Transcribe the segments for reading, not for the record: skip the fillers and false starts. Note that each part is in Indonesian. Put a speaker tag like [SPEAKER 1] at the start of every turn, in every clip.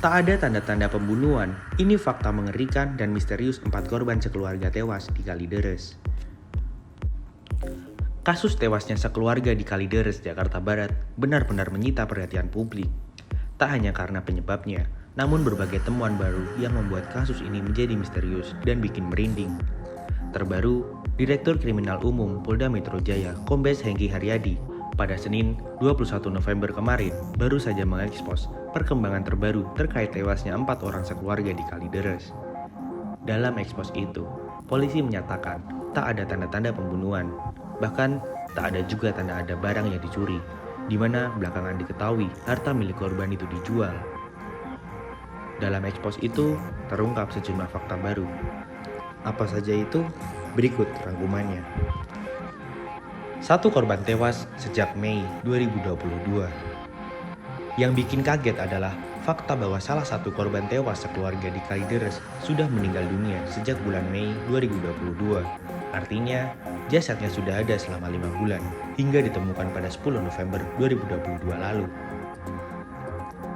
[SPEAKER 1] Tak ada tanda-tanda pembunuhan. Ini fakta mengerikan dan misterius 4 korban sekeluarga tewas di Kalideres. Kasus tewasnya sekeluarga di Kalideres, Jakarta Barat benar-benar menyita perhatian publik. Tak hanya karena penyebabnya, namun berbagai temuan baru yang membuat kasus ini menjadi misterius dan bikin merinding. Terbaru, Direktur Kriminal Umum Polda Metro Jaya, Kombes Hengki Haryadi, pada Senin 21 November kemarin baru saja mengekspos perkembangan terbaru terkait tewasnya 4 orang sekeluarga di Kalideres. Dalam ekspos itu, polisi menyatakan tak ada tanda-tanda pembunuhan, bahkan tak ada juga tanda ada barang yang dicuri, di mana belakangan diketahui harta milik korban itu dijual. Dalam ekspos itu terungkap sejumlah fakta baru. Apa saja itu? Berikut rangkumannya. 1 korban tewas sejak Mei 2022. Yang bikin kaget adalah fakta bahwa salah satu korban tewas sekeluarga di Kalideres sudah meninggal dunia sejak bulan Mei 2022. Artinya, jasadnya sudah ada selama 5 bulan hingga ditemukan pada 10 November 2022 lalu.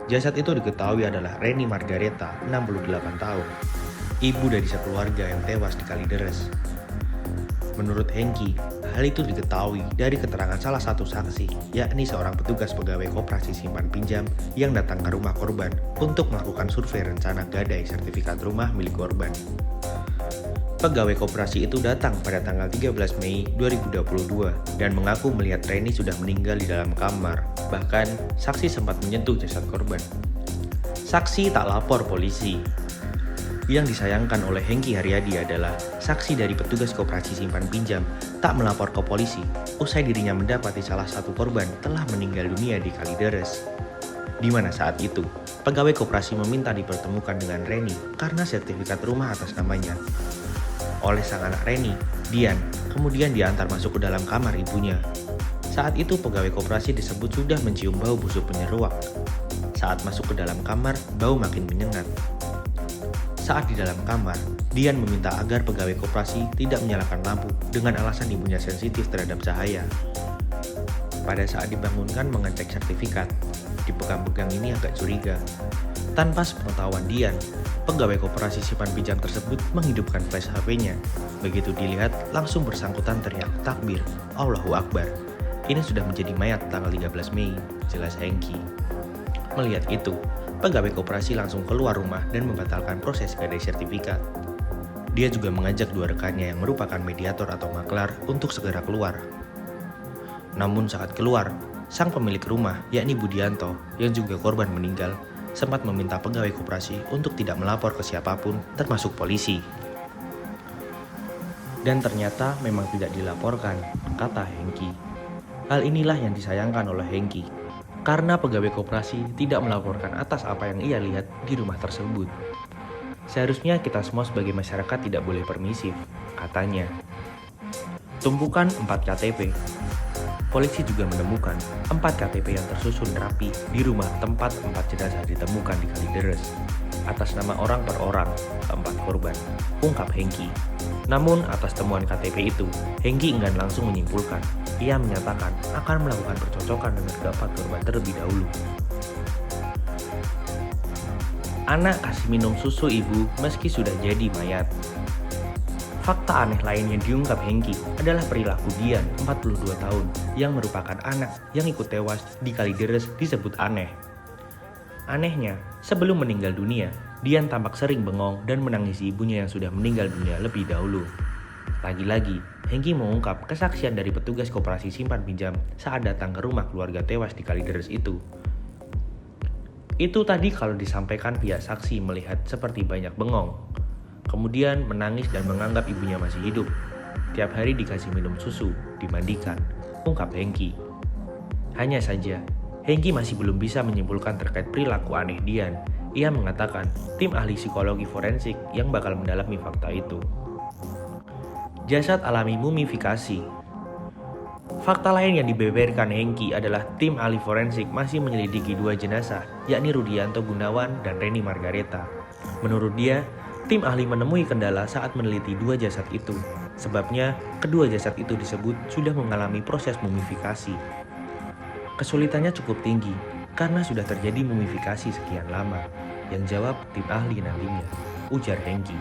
[SPEAKER 1] Jasad itu diketahui adalah Reni Margareta, 68 tahun, ibu dari sekeluarga yang tewas di Kalideres. Menurut Hengki, hal itu diketahui dari keterangan salah satu saksi, yakni seorang petugas pegawai koperasi simpan pinjam yang datang ke rumah korban untuk melakukan survei rencana gadai sertifikat rumah milik korban. Pegawai koperasi itu datang pada tanggal 13 Mei 2022 dan mengaku melihat Reni sudah meninggal di dalam kamar. Bahkan, saksi sempat menyentuh jasad korban. Saksi tak lapor polisi. Yang disayangkan oleh Hengki Haryadi adalah saksi dari petugas koperasi simpan pinjam tak melapor ke polisi usai dirinya mendapati salah satu korban telah meninggal dunia di Kalideres. Di mana saat itu, pegawai koperasi meminta dipertemukan dengan Reni karena sertifikat rumah atas namanya. Oleh sang anak Reni, Dian, kemudian diantar masuk ke dalam kamar ibunya. Saat itu pegawai koperasi disebut sudah mencium bau busuk penyeruak. Saat masuk ke dalam kamar, bau makin menyengat. Saat di dalam kamar, Dian meminta agar pegawai koperasi tidak menyalakan lampu dengan alasan ibunya sensitif terhadap cahaya. Pada saat dibangunkan mengecek sertifikat, dipegang-pegang ini agak curiga. Tanpa sepengetahuan Dian, pegawai koperasi simpan pinjam tersebut menghidupkan flash HP-nya. Begitu dilihat, langsung bersangkutan teriak takbir, Allahu Akbar. Ini sudah menjadi mayat tanggal 13 Mei, jelas Hengki. Melihat itu, pegawai koperasi langsung keluar rumah dan membatalkan proses gadai sertifikat. Dia juga mengajak 2 rekannya yang merupakan mediator atau maklar untuk segera keluar. Namun saat keluar, sang pemilik rumah, yakni Budianto, yang juga korban meninggal, sempat meminta pegawai koperasi untuk tidak melapor ke siapapun, termasuk polisi. Dan ternyata memang tidak dilaporkan, kata Hengki. Hal inilah yang disayangkan oleh Hengki, karena pegawai koperasi tidak melaporkan atas apa yang ia lihat di rumah tersebut. Seharusnya kita semua sebagai masyarakat tidak boleh permisif, katanya. Tumpukan 4 KTP. Polisi juga menemukan 4 KTP yang tersusun rapi di rumah tempat 4 jenazah ditemukan di Kalideres, atas nama orang per orang, 4 korban, ungkap Hengki. Namun atas temuan KTP itu, Hengki enggan langsung menyimpulkan. Ia menyatakan akan melakukan percocokan dengan keempat korban terlebih dahulu. Anak kasih minum susu ibu meski sudah jadi mayat. Fakta aneh lain yang diungkap Hengki adalah perilaku Dian, 42 tahun, yang merupakan anak yang ikut tewas di Kalideres disebut aneh. Anehnya, sebelum meninggal dunia, Dian tampak sering bengong dan menangisi ibunya yang sudah meninggal dunia lebih dahulu. Lagi-lagi, Hengki mengungkap kesaksian dari petugas koperasi simpan pinjam saat datang ke rumah keluarga tewas di Kalideres itu. Itu tadi kalau disampaikan pihak saksi melihat seperti banyak bengong. Kemudian menangis dan menganggap ibunya masih hidup. Tiap hari dikasih minum susu, dimandikan, ungkap Hengki. Hanya saja, Hengki masih belum bisa menyimpulkan terkait perilaku aneh Dian. Ia mengatakan tim ahli psikologi forensik yang bakal mendalami fakta itu. Jasad alami mumifikasi. Fakta lain yang dibeberkan Hengki adalah tim ahli forensik masih menyelidiki 2 jenazah, yakni Rudianto Gunawan dan Reni Margareta. Menurut dia, tim ahli menemui kendala saat meneliti 2 jasad itu. Sebabnya, kedua jasad itu disebut sudah mengalami proses mumifikasi. Kesulitannya cukup tinggi karena sudah terjadi mumifikasi sekian lama. Yang jawab tim ahli nantinya, ujar Hengki.